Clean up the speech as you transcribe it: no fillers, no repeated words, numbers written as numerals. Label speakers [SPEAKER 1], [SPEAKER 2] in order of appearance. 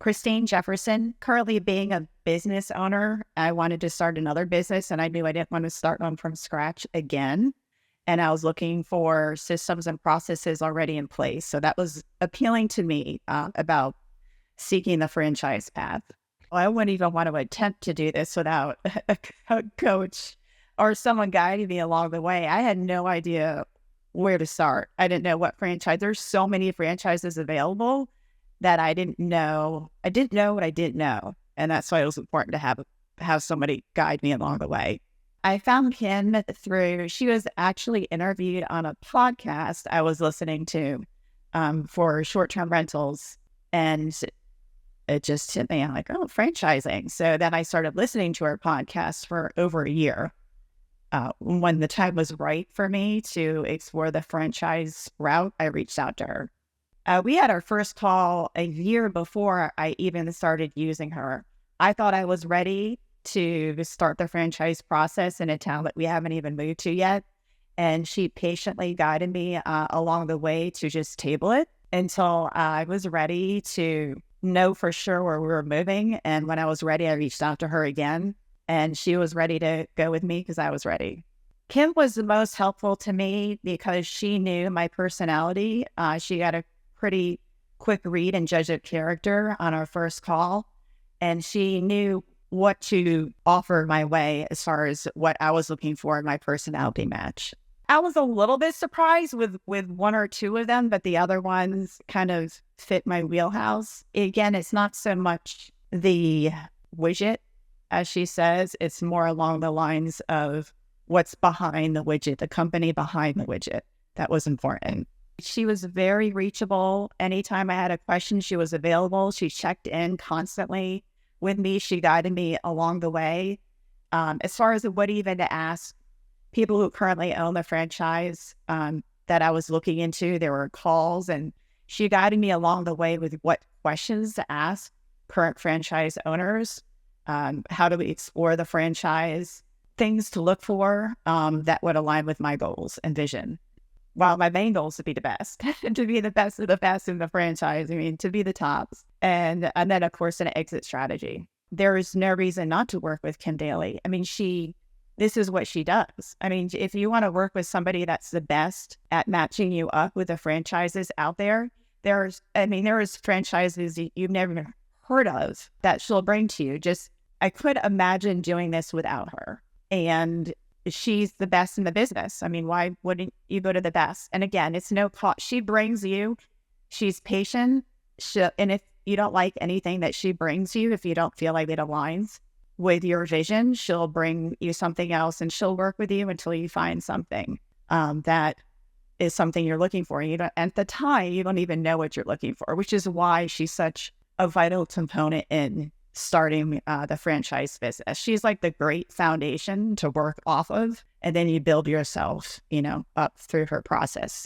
[SPEAKER 1] Kristine Jefferson. Currently being a business owner, I wanted to start another business and I knew I didn't want to start one from scratch again. And I was looking for systems and processes already in place. So that was appealing to me about seeking the franchise path. I wouldn't even want to attempt to do this without a coach or someone guiding me along the way. I had no idea where to start. I didn't know what franchise. There's so many franchises available that I didn't know. I didn't know what I didn't know. And that's why it was important to have somebody guide me along the way. I found Kim through, she was actually interviewed on a podcast I was listening to for short-term rentals. And it just hit me. I'm like, oh, franchising. So then I started listening to her podcast for over a year. When the time was right for me to explore the franchise route, I reached out to her. We had our first call a year before I even started using her. I thought I was ready to start the franchise process in a town that we haven't even moved to yet. And she patiently guided me along the way to just table it until I was ready to know for sure where we were moving. And when I was ready, I reached out to her again. And she was ready to go with me because I was ready. Kim was the most helpful to me because she knew my personality. She got a pretty quick read and judge of character on our first call. And she knew what to offer my way as far as what I was looking for in my personality match. I was a little bit surprised with one or two of them, but the other ones kind of fit my wheelhouse. Again, it's not so much the widget, as she says, it's more along the lines of what's behind the widget, the company behind the widget. That was important. She was very reachable. Anytime I had a question, she was available. She checked in constantly with me. She guided me along the way. As far as what even to ask people who currently own the franchise that I was looking into, there were calls, and she guided me along the way with what questions to ask current franchise owners. How do we explore the franchise, things to look for that would align with my goals and vision. Well, my main goal is to be the best, to be the best of the best in the franchise. I mean, to be the tops. And then, of course, an exit strategy. There is no reason not to work with Kim Daly. I mean, this is what she does. I mean, if you want to work with somebody that's the best at matching you up with the franchises out there, there is franchises you've never even heard of that she'll bring to you. I could imagine doing this without her. And she's the best in the business. I mean, why wouldn't you go to the best? And again, it's no cost. She brings you, she's patient. And if you don't like anything that she brings you, if you don't feel like it aligns with your vision, she'll bring you something else and she'll work with you until you find something that is something you're looking for. And at the time, you don't even know what you're looking for, which is why she's such a vital component in starting the franchise business. She's like the great foundation to work off of, and then you build yourself, up through her process.